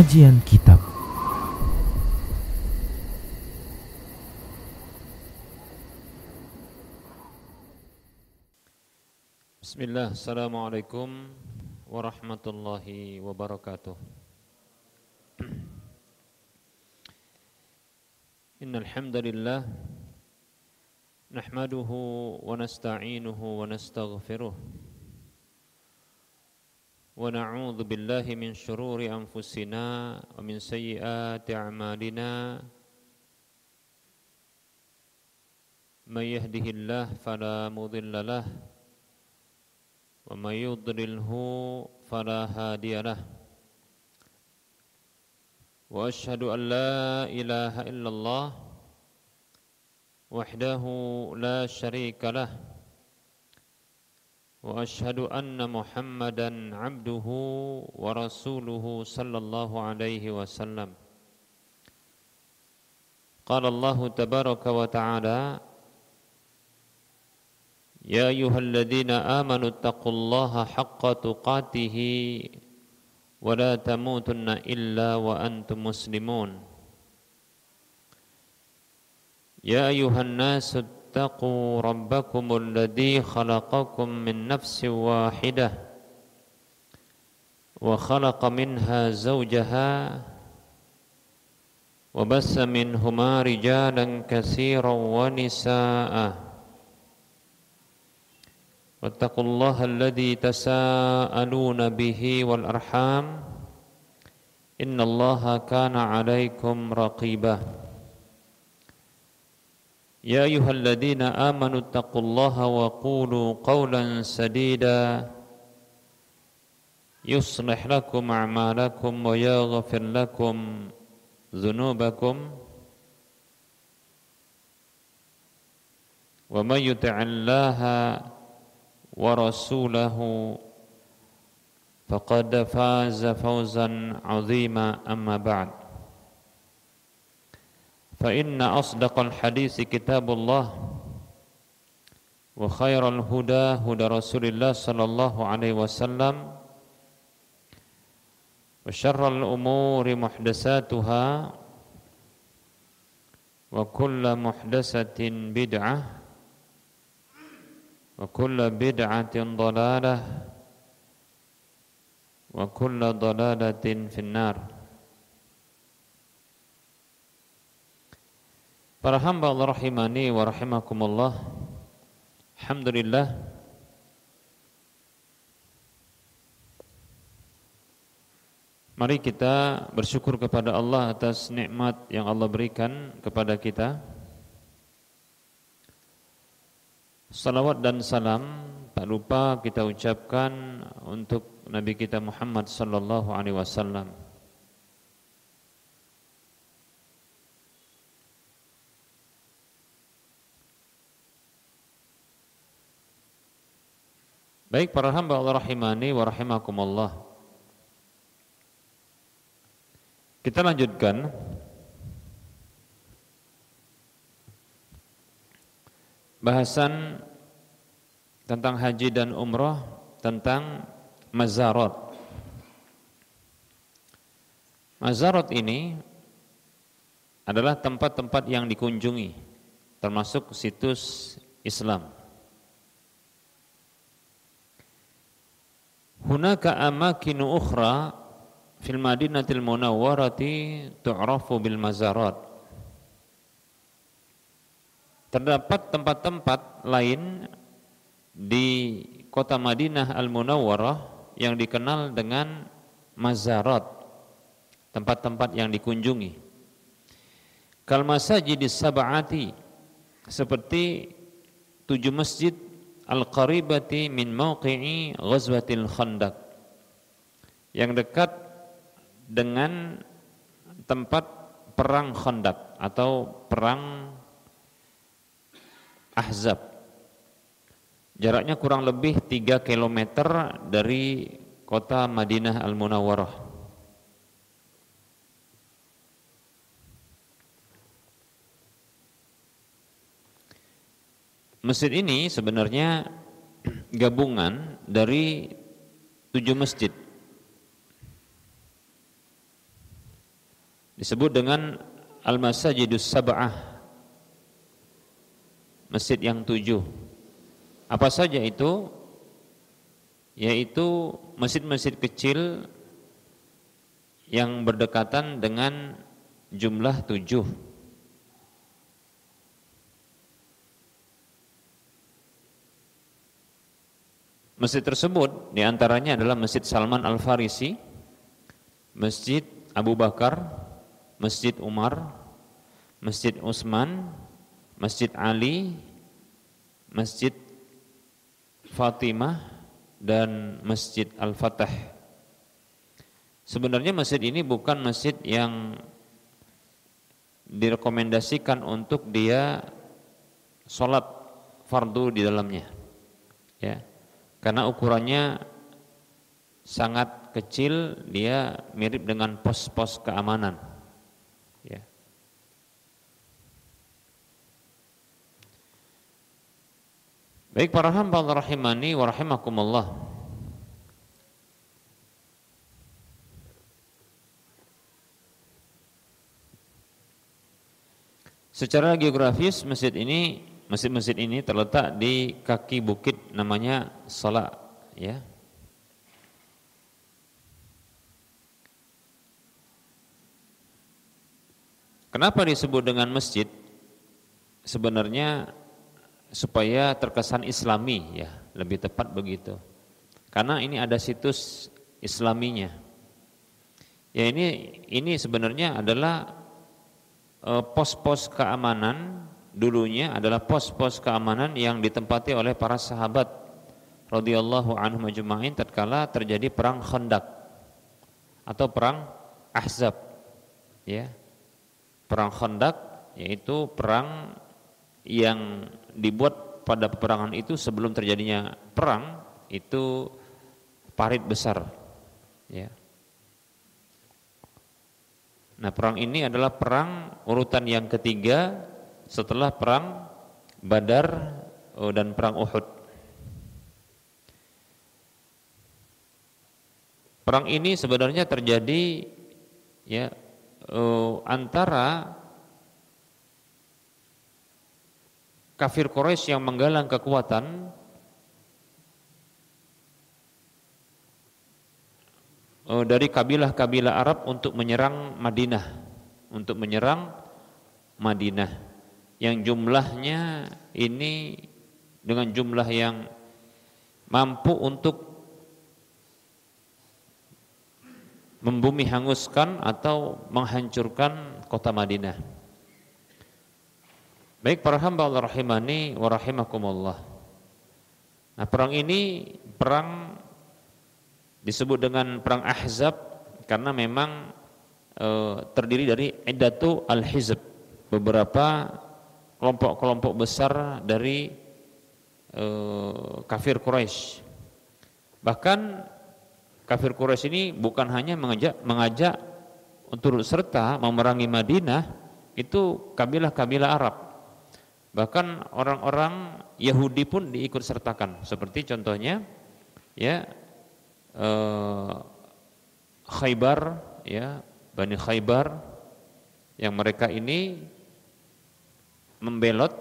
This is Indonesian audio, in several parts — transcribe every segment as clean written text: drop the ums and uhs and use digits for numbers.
Kajian Kitab. Bismillah, Assalamualaikum warahmatullahi wabarakatuh. Innal hamdalillah nahmaduhu wa nasta'inuhu wa nastaghfiruh wa na'udzu billahi min shururi anfusina wa min sayyiati a'malina. May yahdihillahu fala mudilla lahu wa may yudlilhu fala hadiya lahu. Wa asyhadu an la ilaha illallah wahdahu la syarika lah. Wa asyhadu anna Muhammadan abduhu wa rasuluhu sallallahu alaihi wasallam. Qala Allah tabaraka wa ta'ala: Ya ayyuhalladzina amanu taqullaha haqqa tuqatih wa la tamutunna illa wa antum muslimun. Ya ayyuhan nasu ittaqu rabbakumul ladzi khalaqakum min nafsin wahidah wa khalaqa minha zawjaha wa bassa minhuma rijalan katsiran wa nisaa'a. Wattaqullaha alladzi tasaaluna bihi wal arham innallaha kana 'alaikum raqibah. Ya ayyuhalladzina amanu taqullaha wa qulu qawlan sadida yuslih lakum a'malakum wa yaghfir lakum dhunubakum wa may yuti'illaha wa rasulahu faqad faza fawzan 'azima. Amma ba'd. فإن أصدق الحديث كتاب الله وخير الهدى هدى رسول الله صلى الله عليه وسلم وشر الأمور محدثاتها وكل محدثة بدعة وكل بدعة ضلالة وكل ضلالة في النار. Para hamba Allah rahimani wa rahimakumullah, alhamdulillah mari kita bersyukur kepada Allah atas nikmat yang Allah berikan kepada kita. Salawat dan salam tak lupa kita ucapkan untuk Nabi kita Muhammad sallallahu alaihi wasallam. Baik para hamba Allah rahimani wa rahimakumullah, kita lanjutkan bahasan tentang haji dan umrah, tentang mazarat. Mazarat ini adalah tempat-tempat yang dikunjungi, termasuk situs Islam. Hunaka amakinu ukhra fil madinatil munawwarati tu'rafu bil mazarat. Terdapat tempat-tempat lain di kota Madinah al-Munawwarah yang dikenal dengan mazarat, tempat-tempat yang dikunjungi. Kal masajidis sab'ati, seperti 7 masjid al-qaribati min mauqi'i ghazwatil khandaq, yang dekat dengan tempat perang Khandaq atau perang Ahzab. Jaraknya kurang lebih 3 km dari kota Madinah al-Munawwarah. Masjid ini sebenarnya gabungan dari 7 masjid. disebut dengan Al-Masajidus Sab'ah, masjid yang 7. Apa saja itu? Yaitu masjid-masjid kecil yang berdekatan dengan jumlah 7. Masjid tersebut diantaranya adalah Masjid Salman Al-Farisi, Masjid Abu Bakar, Masjid Umar, Masjid Utsman, Masjid Ali, Masjid Fatimah, dan Masjid Al-Fatah. Sebenarnya masjid ini bukan masjid yang direkomendasikan untuk dia sholat fardu di dalamnya, ya. Karena ukurannya sangat kecil, dia mirip dengan pos-pos keamanan, ya. Baik para hamba Allah rahimani wa rahimakumullah. Secara geografis masjid-masjid ini terletak di kaki bukit namanya Sala, ya. Kenapa disebut dengan masjid? Sebenarnya supaya terkesan islami, ya, lebih tepat begitu. Karena ini ada situs islaminya. Ya, ini sebenarnya adalah pos-pos keamanan. Dulunya adalah pos-pos keamanan yang ditempati oleh para sahabat radhiyallahu anhum ajma'in tatkala terjadi perang Khandaq atau perang Ahzab, ya. Perang Khandaq yaitu perang yang dibuat pada peperangan itu sebelum terjadinya perang, itu parit besar, ya. Nah, perang ini adalah perang urutan yang ketiga setelah perang Badar dan perang Uhud. Perang ini sebenarnya terjadi, ya, antara kafir Quraisy yang menggalang kekuatan dari kabilah-kabilah Arab untuk menyerang Madinah, yang jumlahnya ini dengan jumlah yang mampu untuk membumi hanguskan atau menghancurkan kota Madinah. Baik para hamba Allah rahimani wa rahimakumullah. Nah, perang ini disebut dengan perang Ahzab karena memang terdiri dari iddatu al-hizb, beberapa kelompok-kelompok besar dari kafir Quraisy. Bahkan kafir Quraisy ini bukan hanya mengajak untuk serta memerangi Madinah, itu kabilah-kabilah Arab. Bahkan orang-orang Yahudi pun diikut sertakan. Seperti contohnya, ya, Khaybar, ya, Bani Khaybar, yang mereka ini membelot.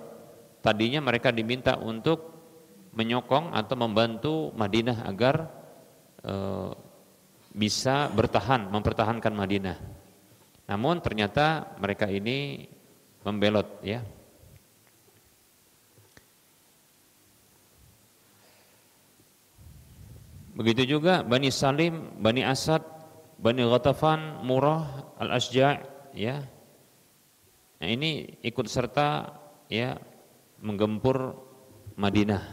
Tadinya mereka diminta untuk menyokong atau membantu Madinah agar bisa mempertahankan Madinah. Namun ternyata mereka ini membelot, ya. Begitu juga Bani Salim, Bani Asad, Bani Ghatafan, Murrah, Al-Asja', ya. Nah, ini ikut serta, ya, menggempur Madinah.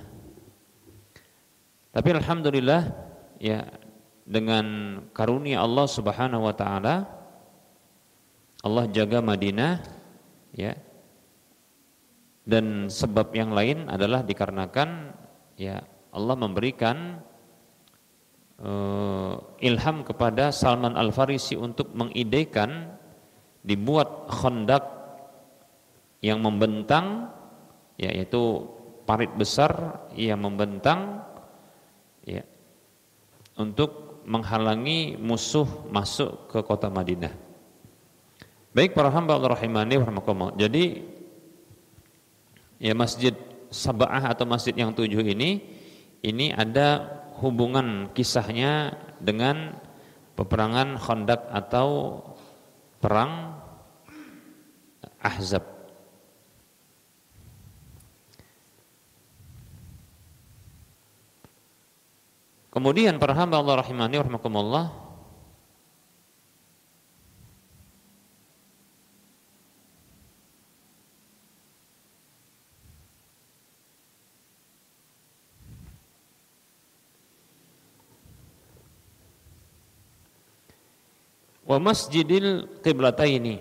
Tapi alhamdulillah, ya, dengan karunia Allah Subhanahu wa taala, Allah jaga Madinah, ya. Dan sebab yang lain adalah dikarenakan, ya, Allah memberikan ilham kepada Salman Al-Farisi untuk mengidekan dibuat khandak yang membentang, ya, yaitu parit besar yang membentang, ya, untuk menghalangi musuh masuk ke kota Madinah. Baik para hamba Allah rahimani wa rahimakumullah. Jadi ya Masjid Sab'ah atau masjid yang 7 ini ada hubungan kisahnya dengan peperangan Khandaq atau perang Ahzab. Kemudian para hamba Allah rahimani wa rahimakumullah, wa masjidil qiblataini.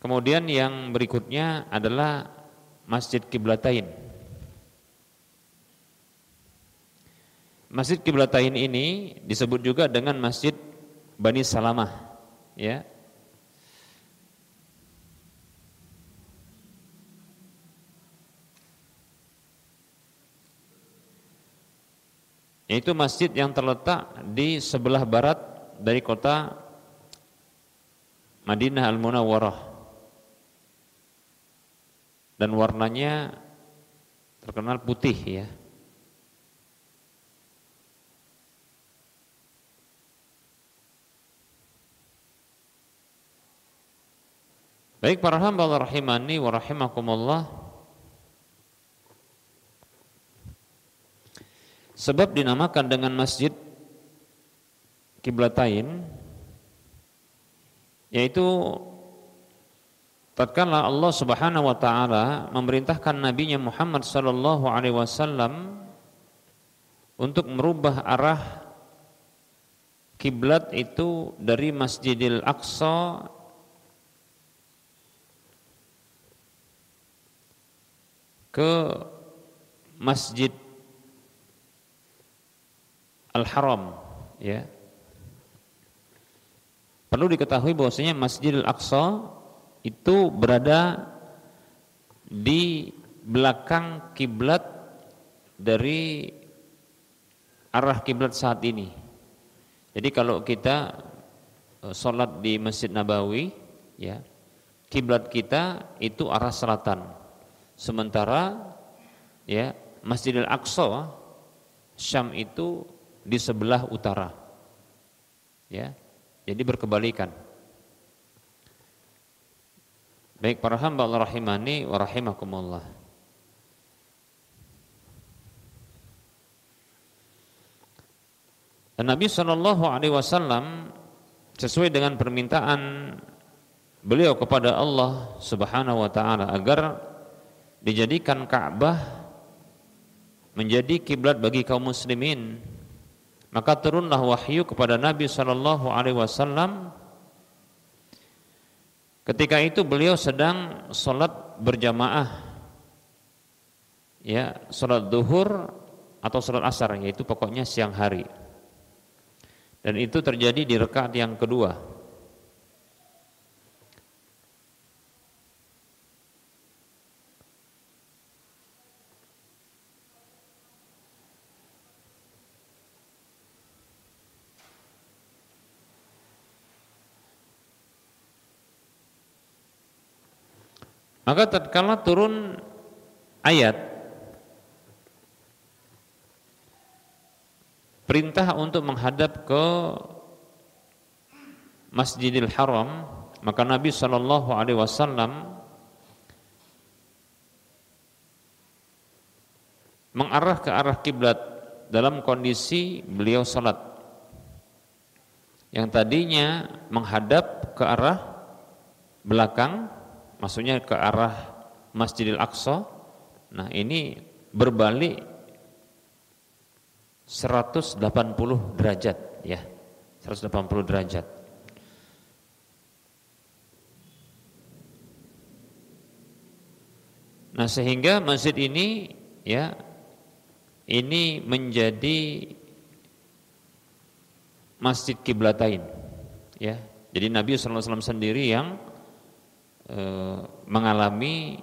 Kemudian yang berikutnya adalah Masjid Qiblatain. Masjid Qiblatain ini disebut juga dengan Masjid Bani Salamah, ya. Yaitu masjid yang terletak di sebelah barat dari kota Madinah Al-Munawwarah. Dan warnanya terkenal putih, ya. Baik para hamba Allah rahimani wa rahimakumullah, sebab dinamakan dengan Masjid Qiblatain, yaitu tatkala Allah Subhanahu wa taala memerintahkan nabinya Muhammad sallallahu alaihi wasallam untuk merubah arah kiblat itu dari Masjidil Aqsa ke Masjid Al-Haram, ya. Perlu diketahui bahwasanya Masjidil Aqsa itu berada di belakang kiblat dari arah kiblat saat ini. Jadi kalau kita sholat di Masjid Nabawi, ya, kiblat kita itu arah selatan. Sementara ya Masjidil Aqsa Syam itu di sebelah utara. Ya. Jadi berkebalikan. Baik para hamba Allah rahimani wa rahimakumullah. Dan Nabi sallallahu alaihi wasallam sesuai dengan permintaan beliau kepada Allah Subhanahu wa taala agar dijadikan Ka'bah menjadi kiblat bagi kaum muslimin, maka turunlah wahyu kepada Nabi sallallahu alaihi wasallam. Ketika itu beliau sedang sholat berjamaah, ya, sholat duhur atau sholat asar, yaitu pokoknya siang hari. Dan itu terjadi di rakaat yang kedua. Maka tatkala turun ayat perintah untuk menghadap ke Masjidil Haram, maka Nabi sallallahu alaihi wasallam mengarah ke arah kiblat dalam kondisi beliau salat. Yang tadinya menghadap ke arah belakang, maksudnya ke arah Masjidil Aqsa. Nah, ini berbalik 180 derajat, ya. 180 derajat. Nah, sehingga masjid ini, ya, ini menjadi Masjid Qiblatain, ya. Jadi Nabi sallallahu alaihi wasallam sendiri yang mengalami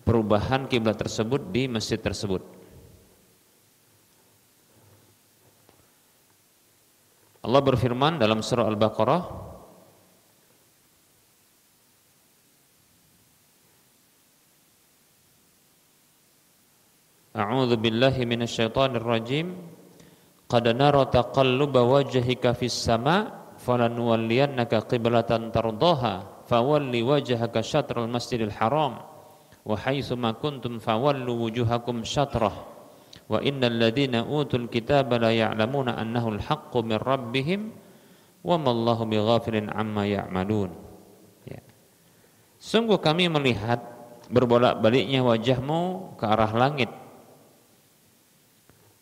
perubahan kiblat tersebut di masjid tersebut. Allah berfirman dalam surah Al-Baqarah, A'udzu billahi minasyaitonir rajim. Qad nara taqalluba wajhika fis sama' falanuwalliyannaka qiblatan tardaha fawalli wajhaka syatral masjidil haram wa haitsu ma kuntum fawallu wujuhakum syatrah wa innal ladzina utul kitaba la ya'lamuna annahu al-haqqu min rabbihim wa mallahu bighafilin amma ya'malun. Ya. Sungguh kami melihat berbolak-baliknya wajahmu ke arah langit,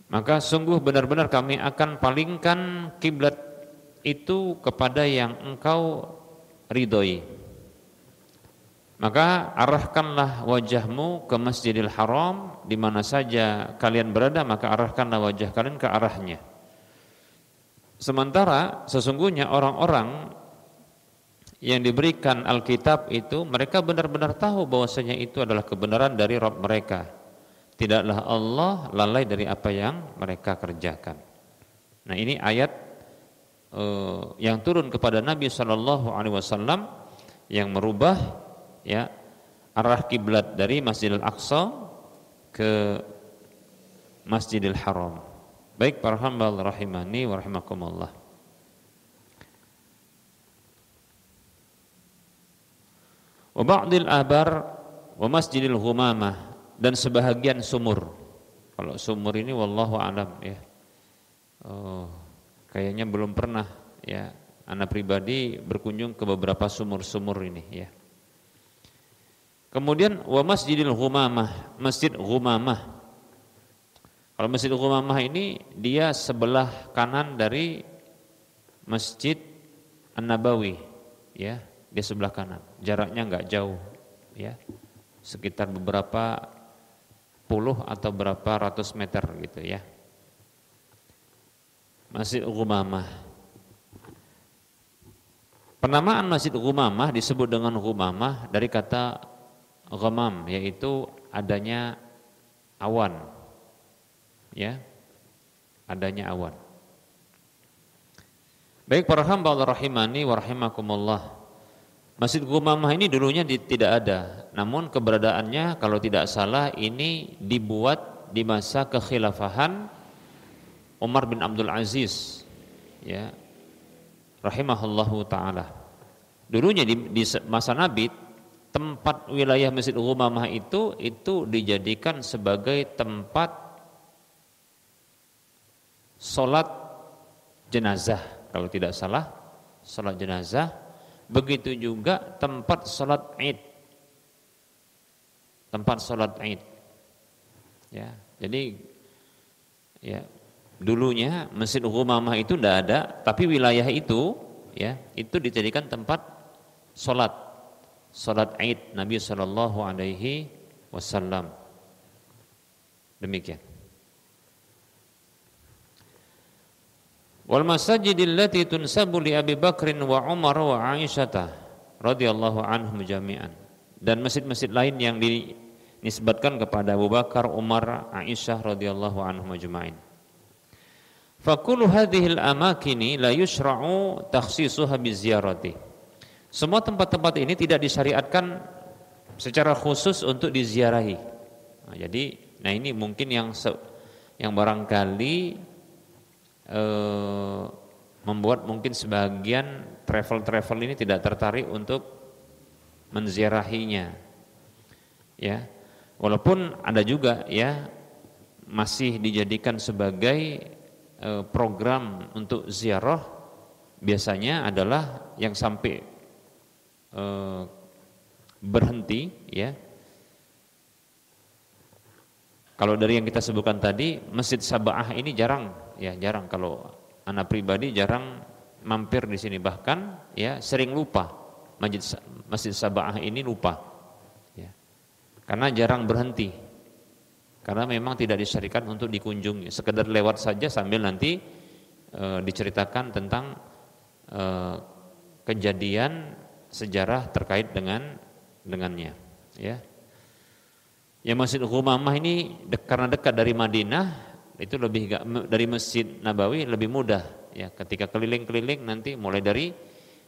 maka sungguh benar-benar kami akan palingkan kiblat itu kepada yang engkau ridhoi. Maka arahkanlah wajahmu ke Masjidil Haram, di mana saja kalian berada, maka arahkanlah wajah kalian ke arahnya. Sementara sesungguhnya orang-orang yang diberikan Alkitab itu, mereka benar-benar tahu bahwasanya itu adalah kebenaran dari Rabb mereka. Tidaklah Allah lalai dari apa yang mereka kerjakan. Nah, ini ayat yang turun kepada Nabi SAW yang merubah ya arah kiblat dari Masjidil Aqsa ke Masjidil Haram. Baik para hamba rahimani wa rahimakumullah. Wa ba'dil abar wa Masjidil Ghumamah, dan sebahagian sumur. Kalau sumur ini wallahu alam ya. Kayaknya belum pernah ya ana pribadi berkunjung ke beberapa sumur-sumur ini ya. Kemudian wa Masjidil Ghumamah, Masjid Ghumamah. Kalau Masjid Ghumamah ini dia sebelah kanan dari Masjid An-Nabawi ya, dia sebelah kanan. Jaraknya enggak jauh ya. Sekitar beberapa puluh atau berapa ratus meter gitu ya. Masjid Ghumamah. Penamaan Masjid Ghumamah disebut dengan Ghumamah dari kata ghamam, yaitu adanya awan. Ya. Adanya awan. Baik para hamba Allah rahimani wa rahimakumullah. Masjid Ghumamah ini dulunya tidak ada, namun keberadaannya kalau tidak salah ini dibuat di masa kekhilafahan Umar bin Abdul Aziz ya rahimahullahu taala. Dulunya di masa Nabi, tempat wilayah Masjid Ghumamah itu dijadikan sebagai tempat salat jenazah, kalau tidak salah salat jenazah. Begitu juga tempat salat Id. Tempat salat Id. Ya, jadi ya dulunya Masjid Ghumamah itu tidak ada, tapi wilayah itu ya itu dijadikan tempat salat Id Nabi sallallahu alaihi wasallam. Demikian. Wal masajidil lati tunsabu li Abi Bakrin wa Umar wa Aisyah radhiyallahu anhum jami'an. Dan masjid-masjid lain yang dinisbatkan kepada Abu Bakar, Umar, Aisyah radhiyallahu anhum ajma'in. Fa kullu hadhil amakini la yushra'u takhsisuha bi ziyarati. Semua tempat-tempat ini tidak disyariatkan secara khusus untuk diziarahi. Nah, ini mungkin yang barangkali membuat mungkin sebagian travel ini tidak tertarik untuk menziarahinya ya, walaupun ada juga ya masih dijadikan sebagai program untuk ziarah, biasanya adalah yang sampai berhenti ya. Kalau dari yang kita sebutkan tadi, Masjid Sab'ah ini jarang, kalau anak pribadi jarang mampir di sini, bahkan ya sering lupa Masjid Sab'ah ini lupa, ya, karena jarang berhenti, karena memang tidak disyariatkan untuk dikunjungi, sekedar lewat saja sambil nanti diceritakan tentang kejadian sejarah terkait dengannya, ya. Ya Masjid Ghumamah ini karena dekat dari Madinah, itu lebih dari Masjid Nabawi lebih mudah ya ketika keliling-keliling nanti mulai dari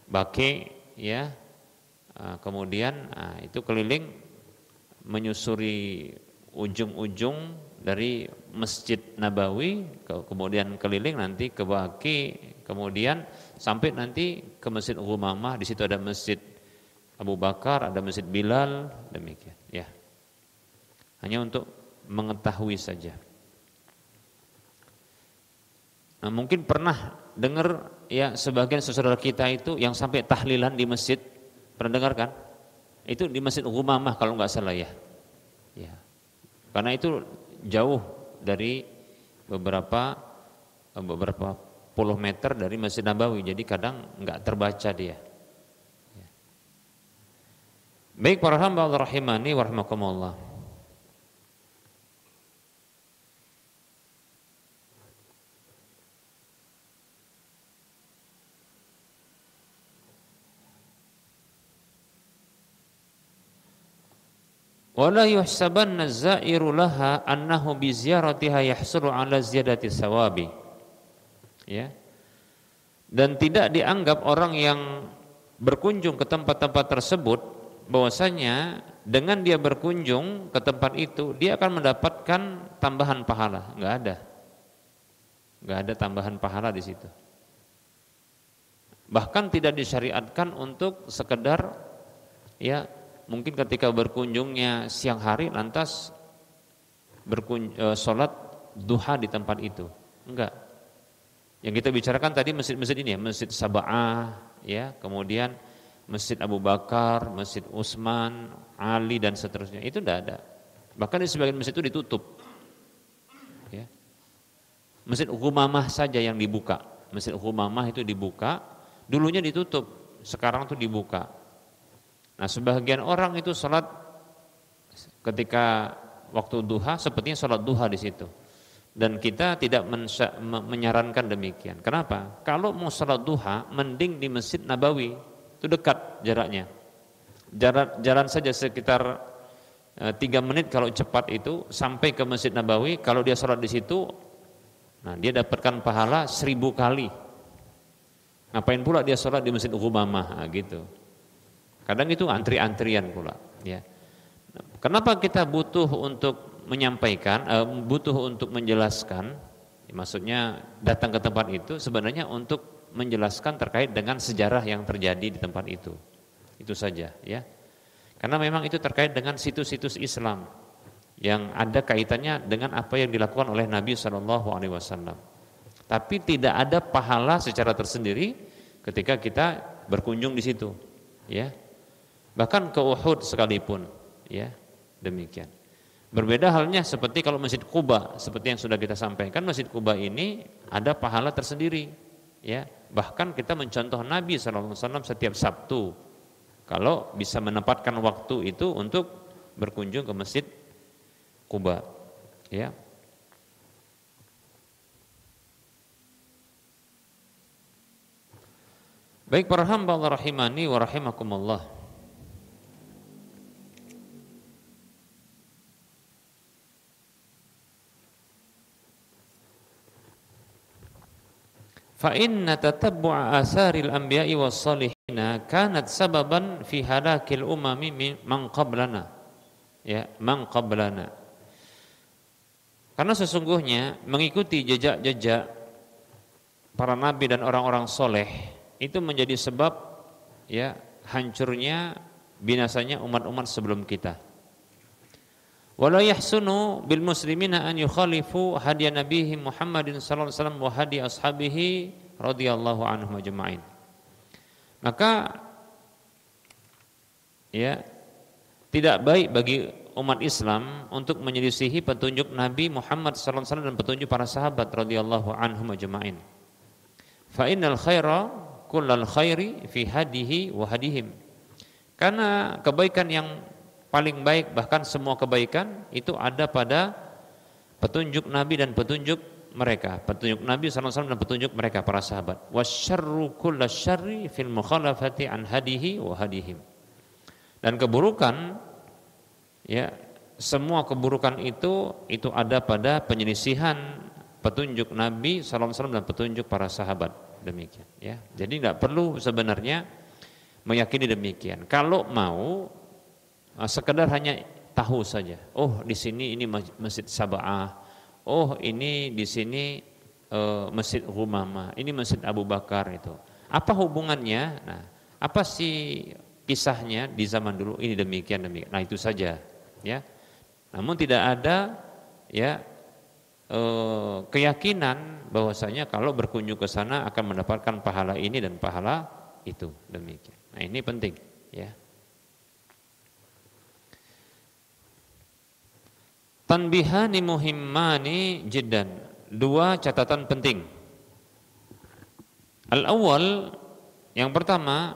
Baqi ya, kemudian itu keliling menyusuri ujung-ujung dari Masjid Nabawi, kemudian keliling nanti ke Baqi, kemudian sampai nanti ke Masjid Ghumamah. Di situ ada Masjid Abu Bakar, ada Masjid Bilal, demikian ya. Hanya untuk mengetahui saja. Nah, mungkin pernah dengar ya sebagian saudara kita itu yang sampai tahlilan di masjid, pernah dengar kan? Itu di Masjid Ghumamah kalau nggak salah ya. Ya. Karena itu jauh dari beberapa puluh meter dari Masjid Nabawi, jadi kadang nggak terbaca dia. Ya. Baik para hamba Allah rahimani wa rahimakumullah. Wala yuhsabanna az-za'iru laha annahu bi ziyaratiha yahsulu 'ala ziyadati sawabi. Ya. Dan tidak dianggap orang yang berkunjung ke tempat-tempat tersebut bahwasanya dengan dia berkunjung ke tempat itu dia akan mendapatkan tambahan pahala. Enggak ada. Enggak ada tambahan pahala di situ. Bahkan tidak disyariatkan untuk sekedar ya mungkin ketika berkunjungnya siang hari lantas sholat duha di tempat itu. Enggak. Yang kita bicarakan tadi masjid-masjid ini ya, Masjid Sab'ah ya, kemudian Masjid Abu Bakar, Masjid Utsman, Ali dan seterusnya. Itu enggak ada. Bahkan di sebagian masjid itu ditutup. Ya. Masjid Ghumamah saja yang dibuka. Masjid Ghumamah itu dibuka, dulunya ditutup, sekarang itu dibuka. Nah, sebagian orang itu sholat ketika waktu duha sepertinya sholat duha di situ. Dan kita tidak menyarankan demikian. Kenapa? Kalau mau sholat duha, mending di Masjid Nabawi, itu dekat jaraknya. Jalan saja sekitar 3 menit kalau cepat itu sampai ke Masjid Nabawi. Kalau dia sholat di situ, nah dia dapatkan pahala 1000 kali. Ngapain pula dia sholat di Masjid Ghumamah, gitu. Kadang itu antri-antrian pula. Ya. Kenapa kita butuh untuk menyampaikan, butuh untuk menjelaskan? Maksudnya datang ke tempat itu sebenarnya untuk menjelaskan terkait dengan sejarah yang terjadi di tempat itu. Itu saja, ya. Karena memang itu terkait dengan situs-situs Islam yang ada kaitannya dengan apa yang dilakukan oleh Nabi SAW. Tapi tidak ada pahala secara tersendiri ketika kita berkunjung di situ, ya. Bahkan ke Uhud sekalipun, ya, demikian. Berbeda halnya seperti kalau Masjid Quba, seperti yang sudah kita sampaikan, Masjid Quba ini ada pahala tersendiri, ya. Bahkan kita mencontoh Nabi SAW setiap Sabtu, kalau bisa menempatkan waktu itu untuk berkunjung ke Masjid Quba, ya. Baik para hamba Allah rahimani wa rahimakumullah. Fa inna tatabbu'a atharil anbiya'i was salihina kanat sababan fi halakil umami man qablana. Ya, man qablana. Karena sesungguhnya mengikuti jejak-jejak para nabi dan orang-orang soleh itu menjadi sebab ya hancurnya, binasanya umat-umat sebelum kita. Wala yahsunu bil muslimina an yukhalifu hadiya nabihim Muhammadin sallallahu alaihi wasallam wa hadi ashabihi radhiyallahu anhum ajma'in. Maka ya tidak baik bagi umat Islam untuk menyelisihi petunjuk Nabi Muhammad sallallahu alaihi wasallam dan petunjuk para sahabat radhiyallahu anhum ajma'in. Fa innal khaira kullal khairi fi hadihi wa hadihim. Karena kebaikan yang paling baik, bahkan semua kebaikan itu ada pada petunjuk Nabi dan petunjuk mereka, petunjuk Nabi SAW dan petunjuk mereka para sahabat. Wasyarru kullasyarri fil mukhalafati an hadihi wa hadihim. Dan keburukan ya semua keburukan itu ada pada penyelisihan petunjuk Nabi SAW dan petunjuk para sahabat, demikian ya. Jadi nggak perlu sebenarnya meyakini demikian. Kalau mau sekedar hanya tahu saja. Oh, di sini ini Masjid Sab'ah. Oh, ini di sini Masjid Humamah. Ini Masjid Abu Bakar itu. Apa hubungannya? Nah, apa sih kisahnya di zaman dulu? Ini demikian demikian. Nah, itu saja ya. Namun tidak ada ya keyakinan bahwasanya kalau berkunjung ke sana akan mendapatkan pahala ini dan pahala itu, demikian. Nah, ini penting ya. Tanbihani muhimmani jiddan. Dua catatan penting. Al-awwal, yang pertama,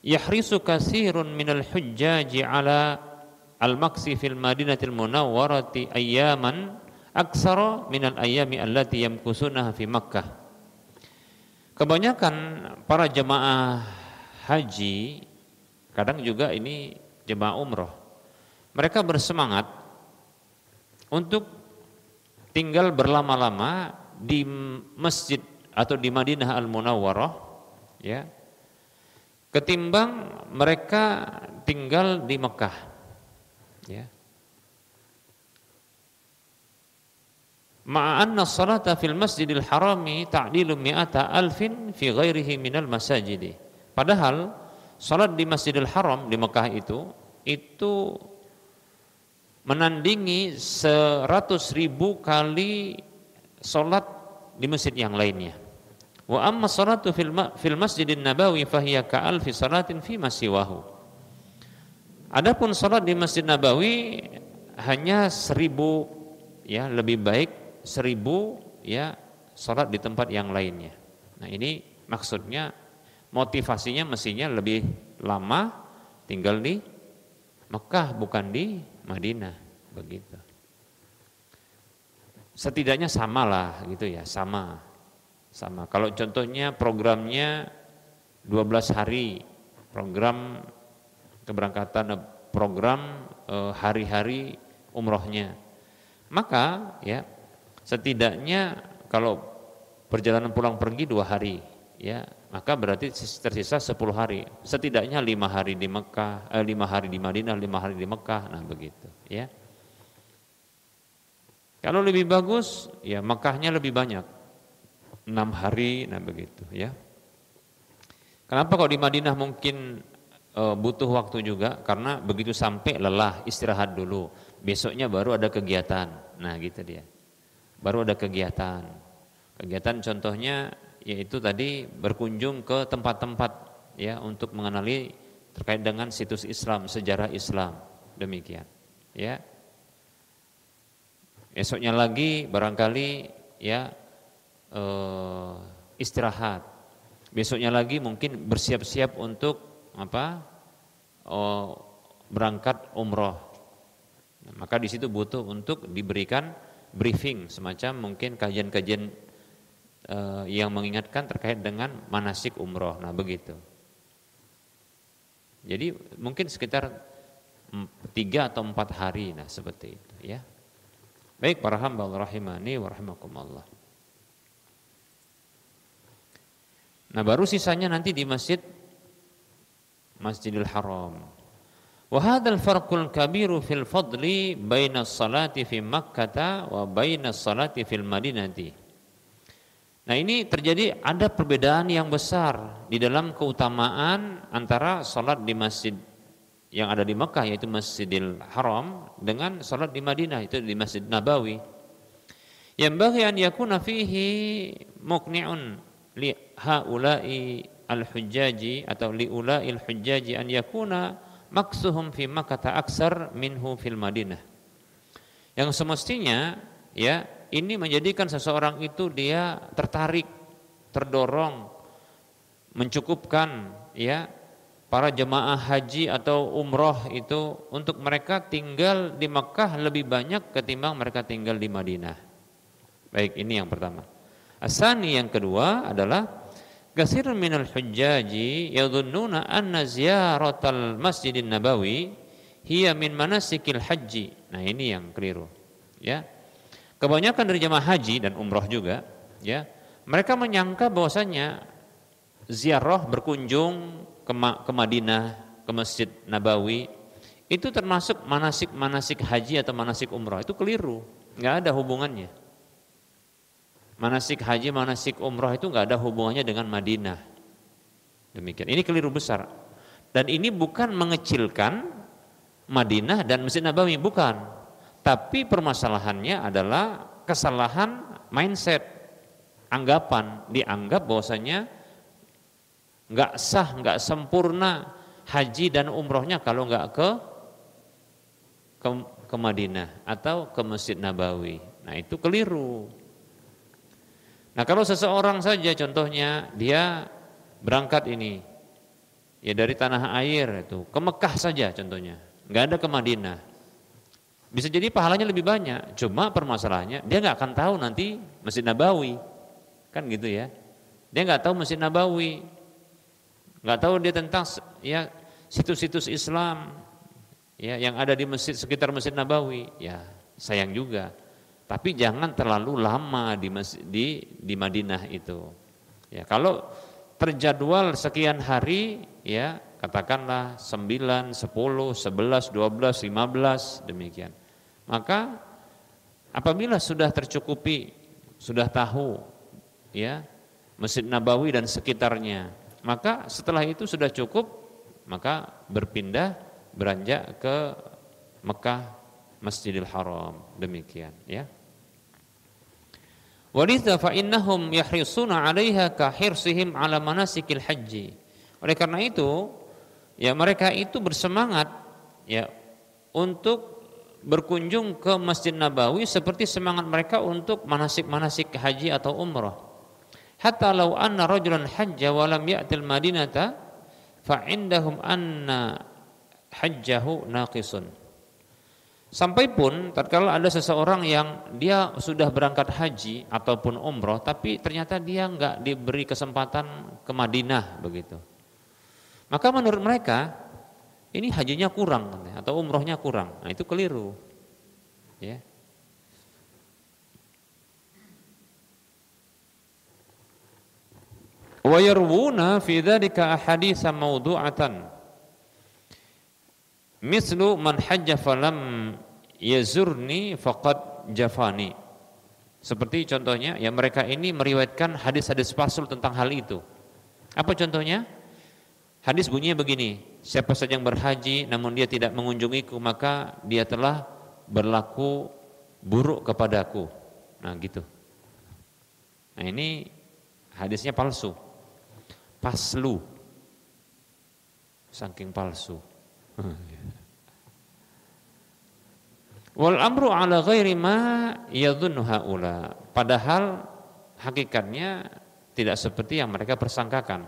yahrisu katsirun minal hujjaji ala al-maksi fil madinatil munawwarati ayyaman aksara minal ayyami allati yamkusunaha fi Makkah. Kebanyakan para jemaah haji, kadang juga ini jemaah umroh, mereka bersemangat untuk tinggal berlama-lama di masjid atau di Madinah Al-Munawwarah ya, ketimbang mereka tinggal di Mekah ya. Ma'anna salata fil masjidil harami ta'dilu mi'ata alfin fi ghairihi minal masajidi. Padahal salat di Masjidil Haram di Mekah itu menandingi 100.000 kali salat di masjid yang lainnya. Wa amma salatu fil Masjidin Nabawi fahiya ka'alfi salatin fi masiwahu. Adapun salat di Masjid Nabawi hanya 1.000 ya, lebih baik 1.000 ya salat di tempat yang lainnya. Nah, ini maksudnya motivasinya mestinya lebih lama tinggal di Mekah bukan di Madinah, begitu. Setidaknya samalah gitu ya, sama. Kalau contohnya programnya 12 hari, program keberangkatan, program hari-hari umrohnya, maka ya setidaknya kalau perjalanan pulang pergi 2 hari ya, maka berarti tersisa 10 hari, setidaknya 5 hari di Mekah, 5 hari di Madinah, 5 hari di Mekah, nah begitu ya. Kalau lebih bagus ya Mekahnya lebih banyak, 6 hari, nah begitu ya. Kenapa kalau di Madinah mungkin butuh waktu juga, karena begitu sampai lelah, istirahat dulu, besoknya baru ada kegiatan, nah gitu dia. Baru ada kegiatan contohnya yaitu tadi berkunjung ke tempat-tempat ya untuk mengenali terkait dengan situs Islam, sejarah Islam, demikian ya. Esoknya lagi barangkali ya istirahat, besoknya lagi mungkin bersiap-siap untuk berangkat umroh. Nah, maka di situ butuh untuk diberikan briefing, semacam mungkin kajian-kajian yang mengingatkan terkait dengan manasik umroh. Nah begitu. Jadi mungkin sekitar 3 atau 4 hari, nah seperti itu ya. Baik para hamba Allah rahimani wa rahimakumullah. Nah baru sisanya nanti di Masjidil Haram. Wa hadzal farqul kabiru fil fadli baina salati fi Makkah wa baina salati fil Madinati. Nah, ini terjadi ada perbedaan yang besar di dalam keutamaan antara salat di masjid yang ada di Mekah yaitu Masjidil Haram dengan salat di Madinah itu di Masjid Nabawi. Yang bagi an yakuna fihi muqni'un li haula'i al-hujjaji atau li ula'il hujjaji an yakuna maksuhum fi Makkah aksar minhu fil Madinah. Yang semestinya ya ini menjadikan seseorang itu dia tertarik, terdorong, mencukupkan ya para jemaah haji atau umroh itu untuk mereka tinggal di Makkah lebih banyak ketimbang mereka tinggal di Madinah. Baik, ini yang pertama. Asani, yang kedua adalah katsirun minal hujjaji yadhunnuna anna ziyaratal Masjidin Nabawi hiya min manasikil haji. Nah, ini yang keliru. Ya. Kebanyakan dari jemaah haji dan umroh juga, ya, mereka menyangka bahwasanya ziarah berkunjung ke Madinah, ke Masjid Nabawi itu termasuk manasik haji atau manasik umroh. Itu keliru, nggak ada hubungannya. Manasik haji, manasik umroh itu nggak ada hubungannya dengan Madinah. Demikian. Ini keliru besar. Dan ini bukan mengecilkan Madinah dan Masjid Nabawi, bukan. Tapi permasalahannya adalah kesalahan mindset, anggapan, dianggap bahwasanya nggak sah, nggak sempurna haji dan umrohnya kalau nggak ke Madinah atau ke Masjid Nabawi. Nah itu keliru. Nah kalau seseorang saja contohnya dia berangkat ini ya dari tanah air itu ke Mekah saja contohnya, nggak ada ke Madinah. Bisa jadi pahalanya lebih banyak, cuma permasalahannya dia nggak akan tahu nanti Masjid Nabawi, kan gitu ya. Dia nggak tahu Masjid Nabawi, nggak tahu dia tentang ya situs-situs Islam ya yang ada di masjid sekitar Masjid Nabawi. Ya sayang juga. Tapi jangan terlalu lama di Madinah itu. Ya kalau terjadwal sekian hari ya katakanlah 9, 10, 11, 12, 15 demikian. Maka apabila sudah tercukupi, sudah tahu ya Masjid Nabawi dan sekitarnya, maka setelah itu sudah cukup, maka beranjak ke Mekah, Masjidil Haram, demikian ya. Walidza fa innahum yahrisuna 'alaiha ka hirsihim 'ala manasikil haji. Oleh karena itu, ya mereka itu bersemangat ya untuk berkunjung ke Masjid Nabawi seperti semangat mereka untuk manasik-manasik haji atau umrah. Hatta law anna rajulan hajja wa lam ya'til madinata fa indahum anna hajjahu naqisun. Sampai pun tatkala ada seseorang yang dia sudah berangkat haji ataupun umrah tapi ternyata dia enggak diberi kesempatan ke Madinah begitu. Maka menurut mereka ini hajinya kurang atau umrohnya kurang. Nah itu keliru. Ya. Wa yarwuna fi dzalika ahadits mawdu'atan. Mislu man hajja falam yazurni faqad jafani. Seperti contohnya ya mereka ini meriwayatkan hadis-hadis palsu tentang hal itu. Apa contohnya? Hadis bunyinya begini, siapa saja yang berhaji namun dia tidak mengunjungiku maka dia telah berlaku buruk kepadaku. Nah gitu. Nah ini hadisnya palsu. Paslu. Saking palsu. Wal amru ala ghairi ma yadhunnu haula. Padahal hakikatnya tidak seperti yang mereka persangkakan.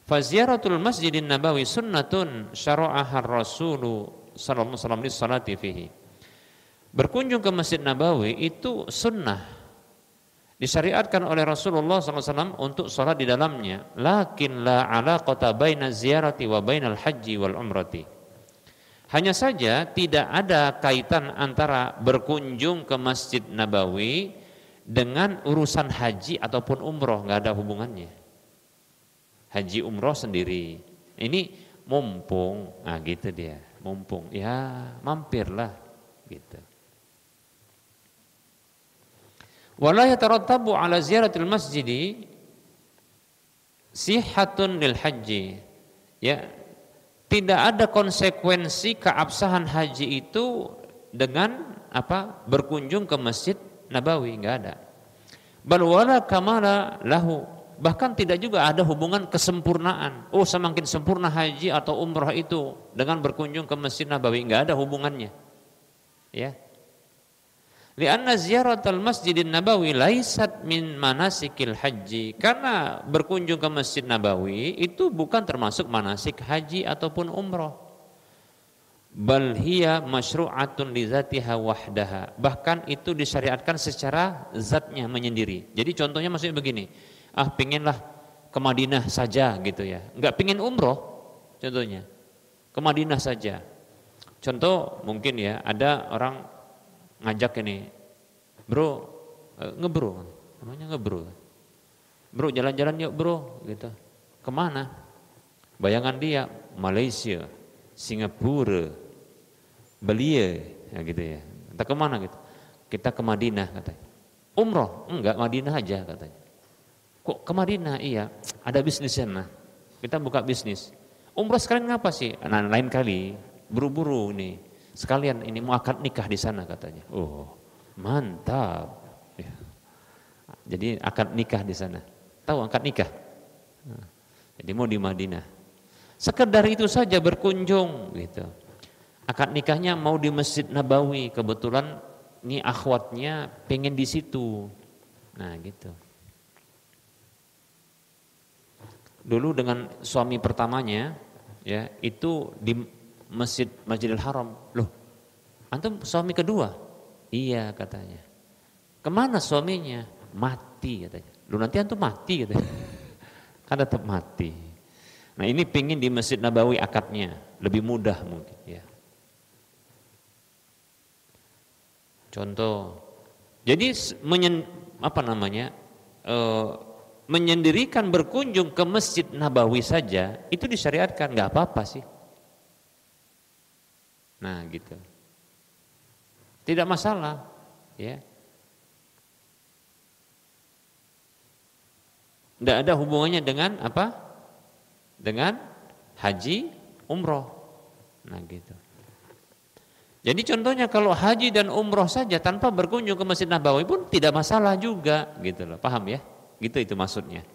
Faziyaratul Masjidin Nabawi sunnatun syara'aha Rasulu sallallahu alaihi wasallam fihi. Berkunjung ke Masjid Nabawi itu sunnah disyariatkan oleh Rasulullah SAW untuk salat di dalamnya. Lakin la alaqata baina ziyarati wa bainal haji wal umrati. Hanya saja tidak ada kaitan antara berkunjung ke Masjid Nabawi dengan urusan haji ataupun umroh, nggak ada hubungannya. Haji umroh sendiri. Ini mumpung, nah gitu dia, mumpung, ya mampirlah gitu. Wala yatarattabu ala ziyaratil masjidi sihatun lil haji. Ya, tidak ada konsekuensi keabsahan haji itu dengan apa? Berkunjung ke Masjid Nabawi, enggak ada. Bal wala kamala lahu. Bahkan tidak juga ada hubungan kesempurnaan. Oh, semakin sempurna haji atau umrah itu dengan berkunjung ke Masjid Nabawi, enggak ada hubungannya. Ya. Lianna ziyaratal Masjidin Nabawi laisat min manasikil haji. Karena berkunjung ke Masjid Nabawi itu bukan termasuk manasik haji ataupun umrah. Bal hiya masyru'atun li dzatiha wahdaha. Bahkan itu disyariatkan secara zatnya menyendiri. Jadi contohnya maksudnya begini. Pinginlah ke Madinah saja gitu ya. Enggak pingin umroh contohnya. Ke Madinah saja. Contoh mungkin ya ada orang ngajak ini Bro, ngebro, namanya ngebro. Bro, jalan-jalan yuk bro, gitu. Kemana? Bayangan dia, Malaysia, Singapura, Bali, ya gitu ya. Kita kemana gitu? Kita ke Madinah katanya. Umroh? Enggak, Madinah aja katanya. Kok ke Madinah? Iya, ada bisnis sana. Kita buka bisnis. Umroh sekalian ngapa sih? Nah, lain kali, buru-buru nih. Sekalian ini mau akad nikah di sana katanya. Oh, mantap. Ya. Jadi akad nikah di sana. Tahu akad nikah? Nah, jadi mau di Madinah. Sekedar itu saja berkunjung gitu. Akad nikahnya mau di Masjid Nabawi, kebetulan ini akhwatnya pengen di situ. Nah, gitu. Dulu dengan suami pertamanya ya, itu di Masjidil Haram. Loh, antum suami kedua? Iya katanya. Kemana suaminya? Mati katanya. Loh, nanti antum mati katanya. Kan tetap mati. Nah, ini pingin di Masjid Nabawi akadnya, lebih mudah mungkin ya. Contoh, jadi menyendirikan berkunjung ke Masjid Nabawi saja itu disyariatkan, nggak apa-apa sih. Nah, gitu. Tidak masalah, ya. Tidak ada hubungannya dengan apa? Dengan haji, umroh. Nah, gitu. Jadi contohnya kalau haji dan umroh saja tanpa berkunjung ke Masjid Nabawi pun tidak masalah juga, gitu loh. Paham ya? Gitu itu maksudnya.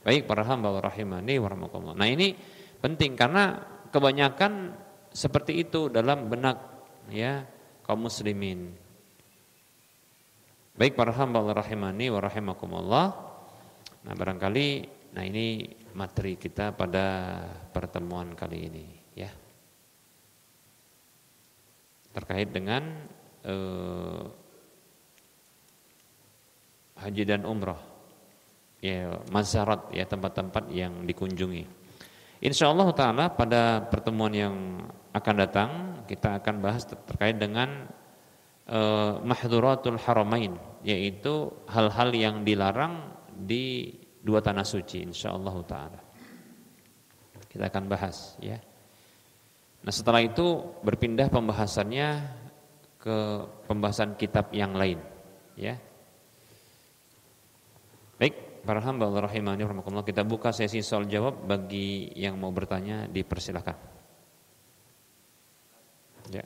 Baik para hamba rahimani wa rahmakumullah. Nah, ini penting karena kebanyakan seperti itu dalam benak ya kaum muslimin. Baik para hamba rahimani wa rahimakumullah. Nah, barangkali ini materi kita pada pertemuan kali ini ya. Terkait dengan haji dan umrah ya, mazharat ya, tempat-tempat yang dikunjungi. Insyaallah taala pada pertemuan yang akan datang kita akan bahas terkait dengan mahdhuratul haramain, yaitu hal-hal yang dilarang di dua tanah suci insyaallah taala. Kita akan bahas ya. Nah, setelah itu berpindah pembahasannya ke pembahasan kitab yang lain ya. Baik, para hamba Allah rahimani rahimakumullah, kita buka sesi soal jawab. Bagi yang mau bertanya dipersilakan. Ya.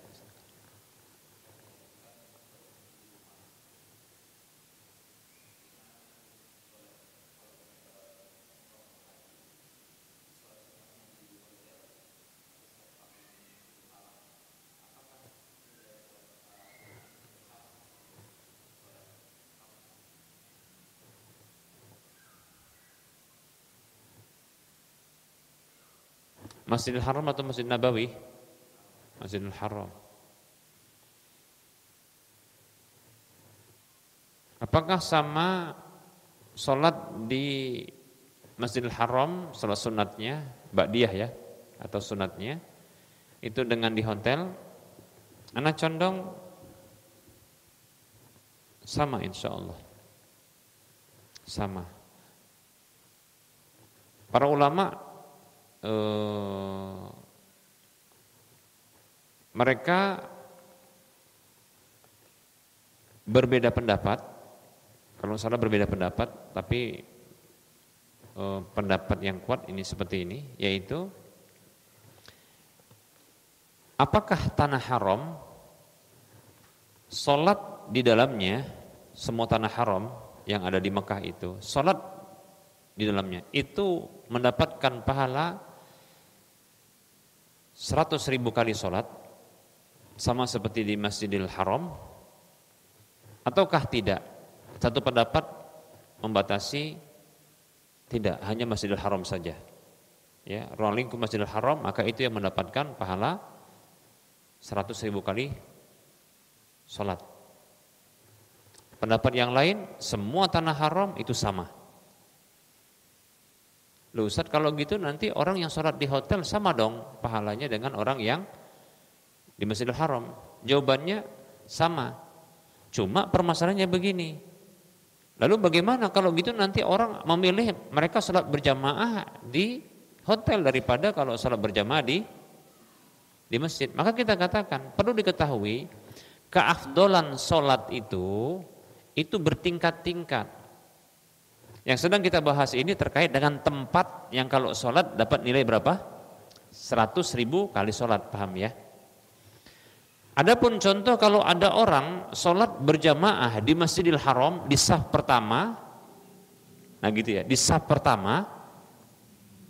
Masjidil Haram atau Masjid Nabawi? Masjidil Haram. Apakah sama sholat di Masjidil Haram, sholat sunatnya, ba'diyah ya, atau sunatnya, itu dengan di hotel? Ana condong sama insya Allah. Sama. Para ulama mereka berbeda pendapat. Kalau salah berbeda pendapat, tapi pendapat yang kuat ini seperti ini, yaitu apakah tanah haram sholat di dalamnya, semua tanah haram yang ada di Mekah itu, sholat di dalamnya itu mendapatkan pahala 100.000 kali sholat sama seperti di Masjidil Haram, ataukah tidak? Satu pendapat membatasi tidak, hanya Masjidil Haram saja ya, ruang lingkup Masjidil Haram, maka itu yang mendapatkan pahala 100.000 kali sholat. Pendapat yang lain, semua tanah haram itu sama. Loh Ustaz, kalau gitu nanti orang yang sholat di hotel sama dong pahalanya dengan orang yang di Masjidil Haram. Jawabannya, sama. Cuma permasalahannya begini. Lalu bagaimana kalau gitu nanti orang memilih mereka sholat berjamaah di hotel daripada kalau sholat berjamaah di masjid. Maka kita katakan perlu diketahui keafdolan sholat itu bertingkat-tingkat. Yang sedang kita bahas ini terkait dengan tempat yang kalau sholat dapat nilai berapa? 100.000 kali sholat, paham ya? Adapun contoh kalau ada orang sholat berjamaah di Masjidil Haram di saf pertama, nah gitu ya, di saf pertama,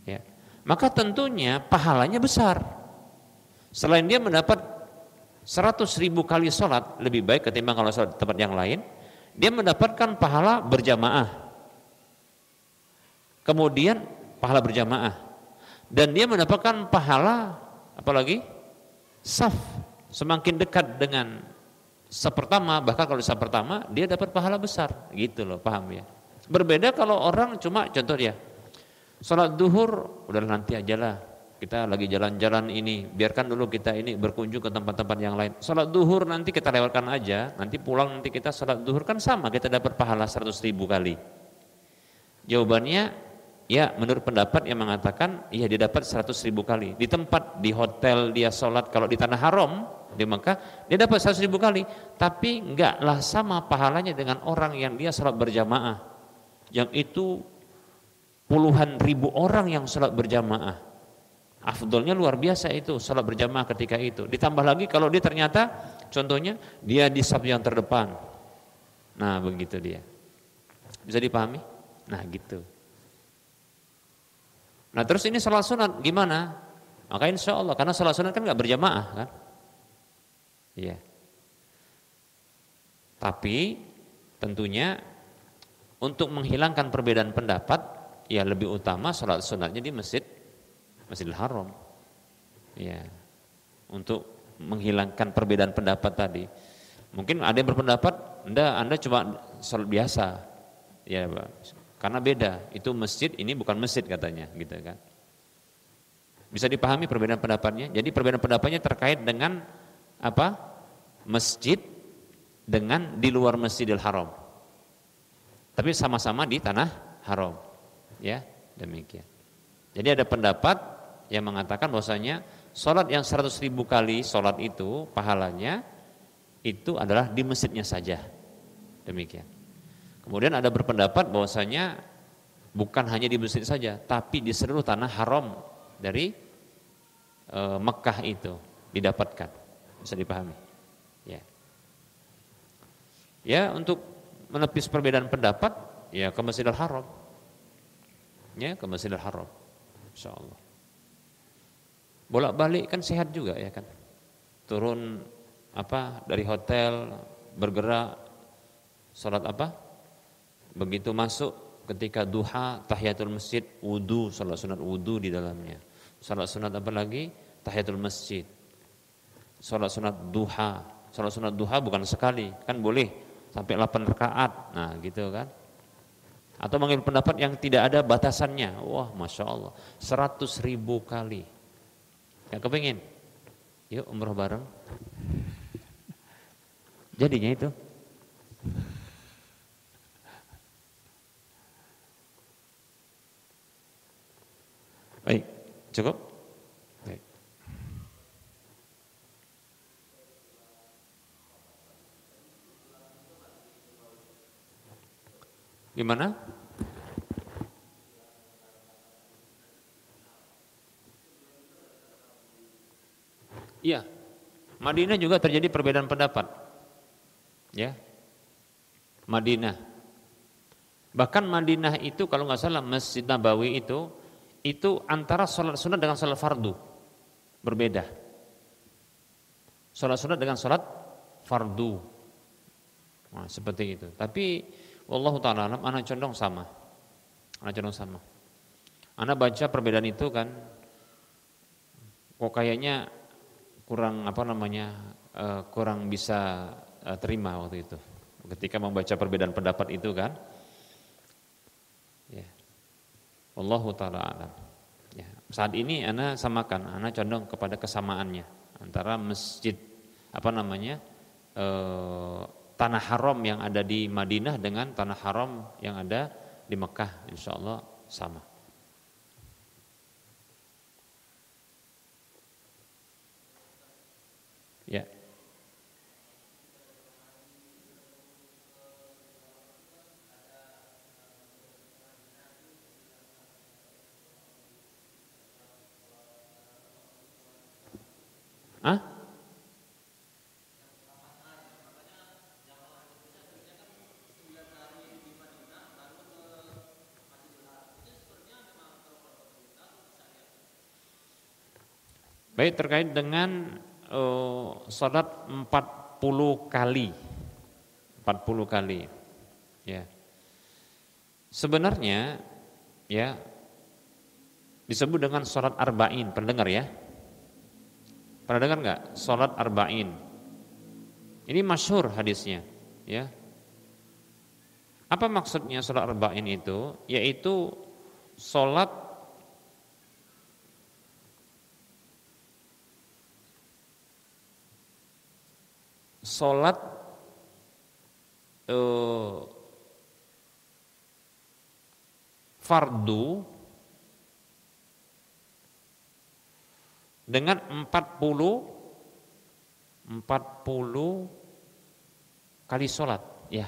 ya, maka tentunya pahalanya besar. Selain dia mendapat 100.000 kali sholat, lebih baik ketimbang kalau sholat di tempat yang lain, dia mendapatkan pahala berjamaah. Kemudian pahala berjamaah, dan dia mendapatkan pahala apalagi saf, semakin dekat dengan saf pertama, bahkan kalau saf pertama dia dapat pahala besar, gitu loh, paham ya? Berbeda kalau orang cuma contoh dia sholat duhur, udah nanti ajalah, kita lagi jalan-jalan ini, biarkan dulu kita ini berkunjung ke tempat-tempat yang lain. Sholat duhur nanti kita lewatkan aja, nanti pulang nanti kita sholat duhur, kan sama, kita dapat pahala 100.000 kali. Jawabannya ya, menurut pendapat yang mengatakan iya dia dapat 100.000 kali. Di tempat, di hotel dia sholat, kalau di tanah haram di Mekah dia dapat 100.000 kali. Tapi enggaklah sama pahalanya dengan orang yang dia sholat berjamaah, yang itu puluhan ribu orang yang sholat berjamaah. Afdolnya luar biasa itu sholat berjamaah ketika itu. Ditambah lagi kalau dia ternyata contohnya dia di saf yang terdepan. Nah begitu dia. Bisa dipahami? Nah gitu. Nah terus ini salat sunat gimana? Maka insya Allah, karena salat sunat kan nggak berjamaah kan? Iya. Tapi tentunya untuk menghilangkan perbedaan pendapat, ya lebih utama salat sunatnya di Masjidil Haram. Iya. Untuk menghilangkan perbedaan pendapat tadi. Mungkin ada yang berpendapat, Anda cuma salat biasa, ya Pak. Karena beda, itu masjid, ini bukan masjid katanya, gitu kan. Bisa dipahami perbedaan pendapatnya? Jadi perbedaan pendapatnya terkait dengan apa? Masjid dengan di luar Masjidil Haram. Tapi sama-sama di tanah haram. Ya, demikian. Jadi ada pendapat yang mengatakan bahwasanya sholat yang 100.000 kali sholat itu pahalanya itu adalah di masjidnya saja. Demikian. Kemudian ada berpendapat bahwasanya bukan hanya di masjid saja, tapi di seluruh tanah haram dari Mekah itu didapatkan. Bisa dipahami? Ya. Ya, untuk menepis perbedaan pendapat, ya ke Masjidil Haram. Ya, ke Masjidil Haram. Insyaallah. Bolak-balik kan sehat juga ya kan. Turun dari hotel, bergerak, sholat begitu masuk ketika duha, tahiyatul masjid, wudu, salat sunat wudu di dalamnya. Salat sunat apa lagi? Tahiyatul masjid. Salat sunat duha. Salat sunat duha bukan sekali, kan boleh sampai 8 rakaat. Nah, gitu kan. Atau mengambil pendapat yang tidak ada batasannya. Wah, Masya Allah, 100.000 kali. Yang kepingin? Yuk umroh bareng. Jadinya itu. Baik, cukup? Baik. Gimana? Iya, Madinah juga terjadi perbedaan pendapat. Ya, Madinah. Bahkan Madinah itu kalau nggak salah Masjid Nabawi itu antara sholat sunat dengan sholat fardu berbeda. Sholat sunat dengan sholat fardu, nah, seperti itu. Tapi wallahu ta'ala alam, ana condong sama. Ana baca perbedaan itu kan, kok kayaknya kurang kurang bisa terima waktu itu. Ketika membaca perbedaan pendapat itu kan, ya. Wallahu ta'ala alam. Ya, saat ini ana condong kepada kesamaannya antara masjid tanah haram yang ada di Madinah dengan tanah haram yang ada di Mekah, insya Allah sama. Ya. Ah? Baik, terkait dengan salat 40 kali. 40 kali. Ya. Sebenarnya ya disebut dengan salat arba'in. Pernah dengar ya? Pernah dengar enggak? Salat arba'in. Ini masyhur hadisnya, ya. Apa maksudnya salat arba'in itu? Yaitu salat fardu dengan 40 kali sholat, ya,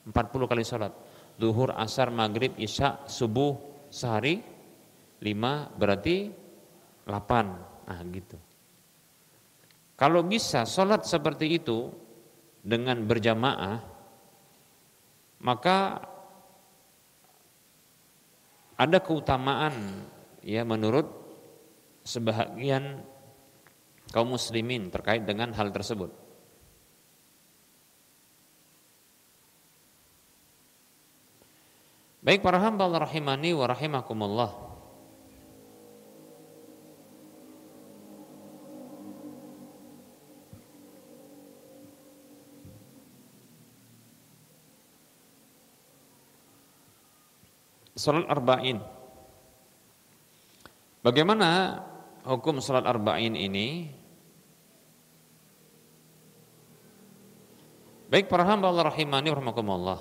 40 kali sholat, zuhur, asar, maghrib, isya, subuh, sehari 5 berarti 8, nah gitu. Kalau bisa sholat seperti itu dengan berjamaah, maka ada keutamaan ya menurut sebahagian kaum muslimin terkait dengan hal tersebut. Baik para hamba Allah rahimani wa rahimakumullah. Salat arba'in. Bagaimana hukum salat arba'in ini? Baik para hamba Allah rahimani wa rahimakumullah.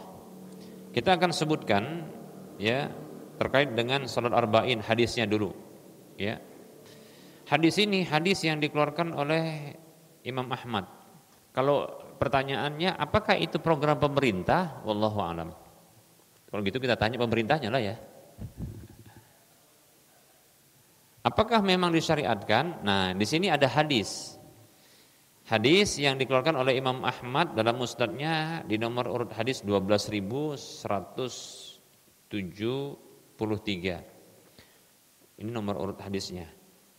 Kita akan sebutkan ya terkait dengan salat arba'in hadisnya dulu, ya. Hadis ini hadis yang dikeluarkan oleh Imam Ahmad. Kalau pertanyaannya apakah itu program pemerintah? Wallahu a'lam. Kalau gitu kita tanya pemerintahnya lah ya. Apakah memang disyariatkan? Nah, di sini ada hadis. Hadis yang dikeluarkan oleh Imam Ahmad dalam musnadnya di nomor urut hadis 12.173. Ini nomor urut hadisnya.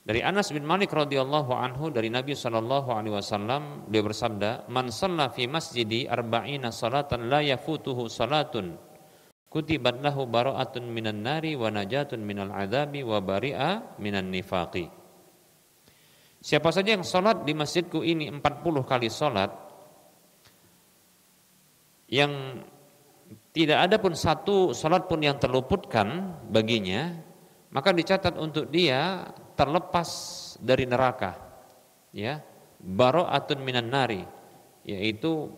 Dari Anas bin Malik radhiyallahu anhu dari Nabi sallallahu alaihi wasallam, dia bersabda, "Man shalla fi masjidi arba'ina salatan la yafutuhu salatun kutibat lahu bara'atun minan nari wa najatun minal adzabi wa bari'a minan nifaqi." Siapa saja yang salat di masjidku ini 40 kali salat, yang tidak ada pun satu salat pun yang terluputkan baginya, maka dicatat untuk dia terlepas dari neraka, ya, bara'atun minan nari, yaitu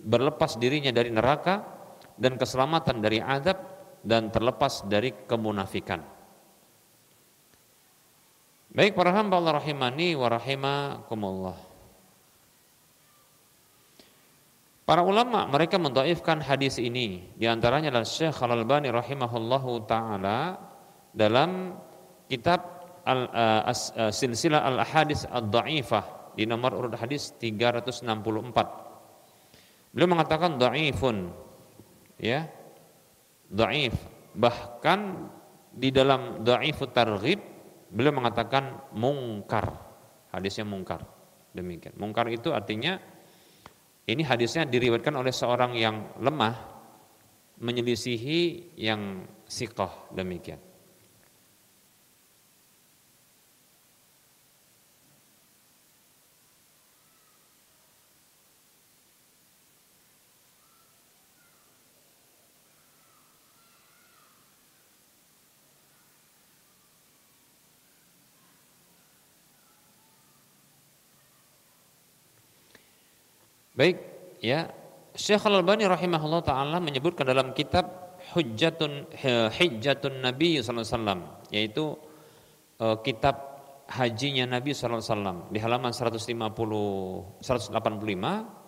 berlepas dirinya dari neraka dan keselamatan dari azab dan terlepas dari kemunafikan. Baik para hamba Allah rahimani wa rahimakumullah. Para ulama mereka mendhaifkan hadis ini, di antaranya adalah Syekh Al-Albani rahimahullahu taala dalam kitab Silsilah Al-Ahadits Ad-Dha'ifah di nomor urut hadis 364. Beliau mengatakan dhaifun, ya, dhaif. Bahkan di dalam Dhaifut Targhib beliau mengatakan mungkar, hadisnya mungkar. Demikian. Mungkar itu artinya ini hadisnya diriwayatkan oleh seorang yang lemah menyelisihi yang siqah, demikian. Baik, ya. Syekh Al-Albani rahimahullah taala menyebutkan dalam kitab Hijjatun Nabi sallallahu alaihi wasallam, yaitu kitab hajinya Nabi sallallahu alaihi wasallam, di halaman 185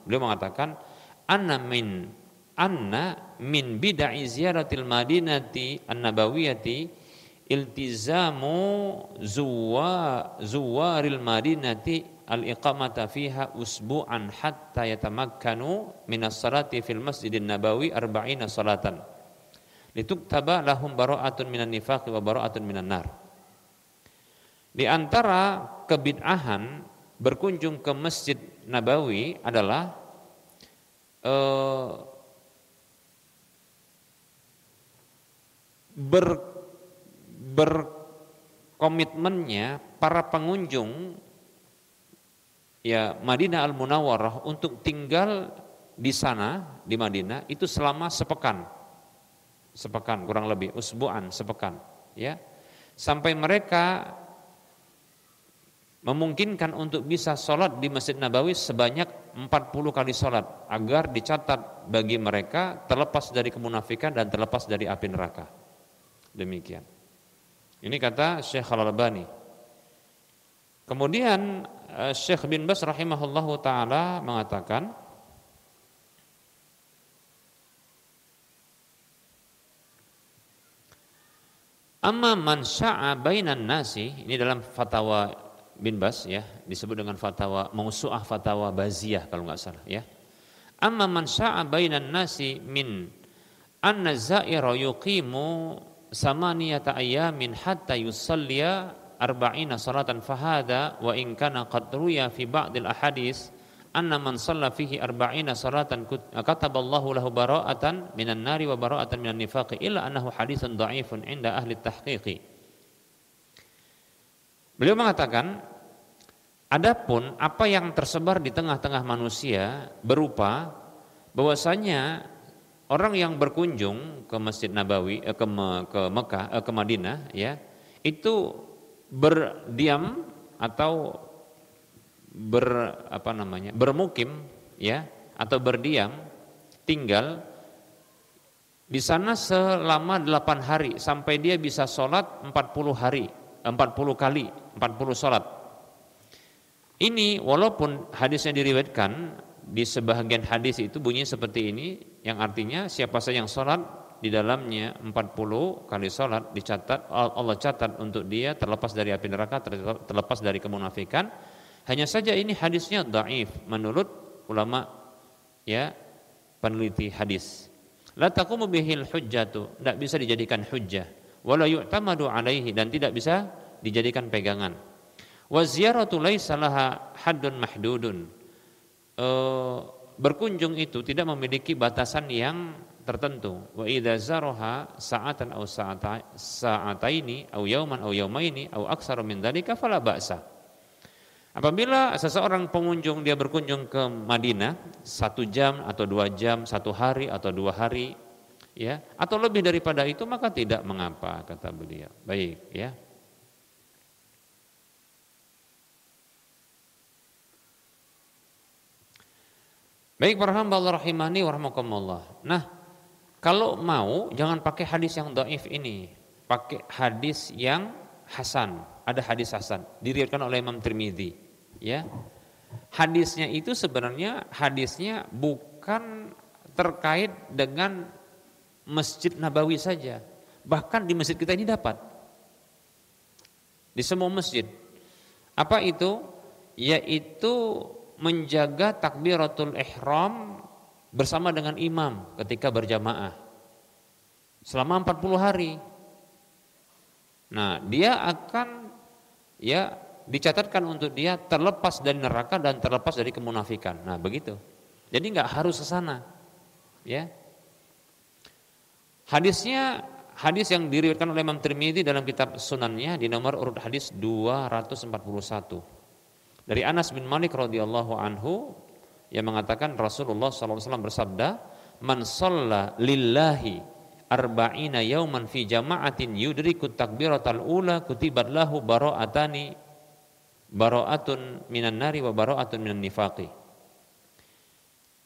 beliau mengatakan anna min bid'i ziyaratil madinati an-nabawiyati iltizamu zuwaril madinati al-iqamata fiha usbu'an hatta yatamakkanu minas salati fil masjidin nabawi 40 salatan lituktaba lahum bara'atun minan nifaqi wa bara'atun minan nar. Di antara kebid'ahan berkunjung ke Masjid Nabawi adalah berkomitmennya para pengunjung ya Madinah Al-Munawwarah untuk tinggal di sana di Madinah itu selama sepekan kurang lebih usbu'an sepekan, ya, sampai mereka memungkinkan untuk bisa sholat di Masjid Nabawi sebanyak 40 kali sholat agar dicatat bagi mereka terlepas dari kemunafikan dan terlepas dari api neraka. Demikian. Ini kata Syekh Al-Albani. Kemudian Syekh bin Baz rahimahullahu taala mengatakan amma man sya'a bainan nasi, ini dalam fatwa bin Baz ya, disebut dengan fatwa mausu'ah fatwa baziyah kalau enggak salah ya. Amma man sya'a bainan nasi min anna za'ira yuqimu samaniyata ayamin hatta yusalliya 40 salatan fahada wa in kana qad ruya fi ba'dil ahadits anna man shalla fihi 40 salatan kataballahu lahu bara'atan minan nari wa bara'atan minan nifaqi illa annahu haditsun dha'ifun 'inda ahli tahqiqi. Beliau mengatakan, adapun apa yang tersebar di tengah-tengah manusia berupa bahwasanya orang yang berkunjung ke Masjid Nabawi ke Mekah ke Madinah ya, itu berdiam atau bermukim ya, atau berdiam tinggal di sana selama 8 hari sampai dia bisa sholat 40 hari 40 kali 40 sholat. Ini walaupun hadisnya diriwayatkan di sebahagian hadis itu bunyinya seperti ini, yang artinya siapa saja yang sholat di dalamnya 40 kali sholat dicatat, Allah catat untuk dia terlepas dari api neraka, terlepas dari kemunafikan. Hanya saja ini hadisnya dhaif menurut ulama ya peneliti hadis. La taqumu bihil hujjatu, tidak bisa dijadikan hujjah. Wala yu'tamadu alaihi, dan tidak bisa dijadikan pegangan. Wa ziyaratu laisa laha haddun mahdudun. Berkunjung itu tidak memiliki batasan yang tertentu. Wa idza zaraha sa'atan aw sa'ataini aw yauman aw yaumaini aw aktsara min dzalika fala ba'sa. Apabila seseorang pengunjung dia berkunjung ke Madinah 1 jam atau 2 jam, 1 hari atau 2 hari ya, atau lebih daripada itu maka tidak mengapa, kata beliau. Baik ya. Baik para hamba Allah rahimani wa rahmakumullah. Nah, kalau mau jangan pakai hadis yang dhaif ini, pakai hadis yang hasan. Ada hadis hasan diriwayatkan oleh Imam Tirmidzi ya. Hadisnya itu sebenarnya hadisnya bukan terkait dengan Masjid Nabawi saja, bahkan di masjid kita ini dapat, di semua masjid. Apa itu? Yaitu menjaga takbiratul ihram bersama dengan imam ketika berjamaah selama 40 hari. Nah, dia akan ya dicatatkan untuk dia terlepas dari neraka dan terlepas dari kemunafikan. Nah, begitu. Jadi nggak harus ke sana, ya. Hadisnya hadis yang diriwayatkan oleh Imam Tirmidzi dalam kitab Sunannya di nomor urut hadis 241. Dari Anas bin Malik radhiyallahu anhu yang mengatakan Rasulullah SAW bersabda, "Man shalla lillahi arba'ina yauman fi jama'atin yudrikut takbiratal ula kutibat lahu bara'atun minan nari wa bara'atun minan nifaqi."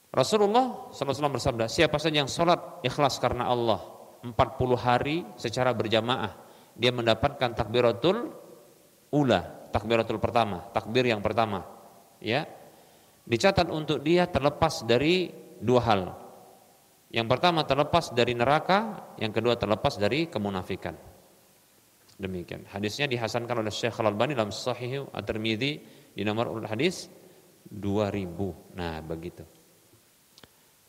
Rasulullah SAW bersabda, siapa saja yang sholat ikhlas karena Allah 40 hari secara berjamaah, dia mendapatkan takbiratul ula, takbiratul pertama, takbir yang pertama, ya, dicatat untuk dia terlepas dari dua hal. Yang pertama terlepas dari neraka, yang kedua terlepas dari kemunafikan. Demikian. Hadisnya dihasankan oleh Syekh Al-Albani dalam Sahih At-Tirmidzi di nomor urut hadis 2000. Nah, begitu.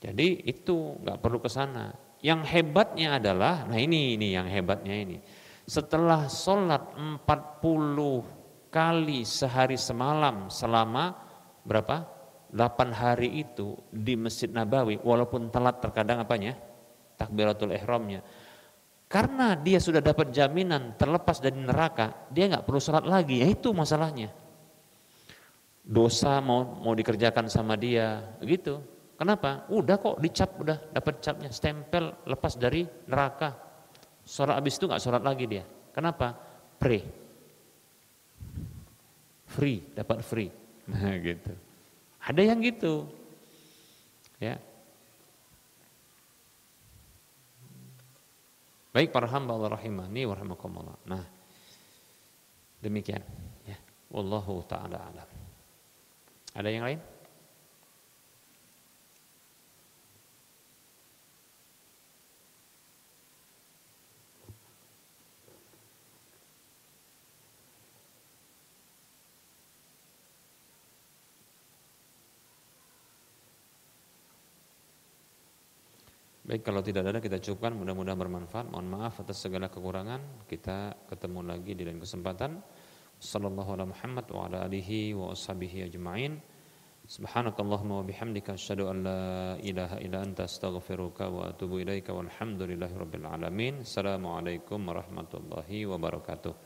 Jadi itu nggak perlu ke sana. Yang hebatnya adalah, nah ini yang hebatnya ini. Setelah sholat 40 kali sehari semalam selama berapa? 8 hari itu di Masjid Nabawi, walaupun telat terkadang apanya? Takbiratul ihramnya. Karena dia sudah dapat jaminan terlepas dari neraka, dia nggak perlu sholat lagi. Ya itu masalahnya. Dosa mau dikerjakan sama dia, gitu. Kenapa? Udah kok dicap, udah dapat capnya, stempel, lepas dari neraka. Sholat habis itu nggak sholat lagi dia. Kenapa? Free, dapat free. Nah gitu. Ada yang gitu, ya. Baik para hamba Allah rahimani wa rahimakumullah. Nah, demikian. Ya. Wallahu ta'ala alam. Ada yang lain? Baik, kalau tidak ada kita cukupkan, mudah-mudahan bermanfaat. Mohon maaf atas segala kekurangan. Kita ketemu lagi di lain kesempatan. Sallallahu ala Muhammad wa ala alihi wa ashabihi ajma'in. Subhanakallahumma wa bihamdika asyhadu an la ilaha illa anta astaghfiruka wa atubu ilaika walhamdulillahi rabbil alamin. Assalamualaikum warahmatullahi wabarakatuh.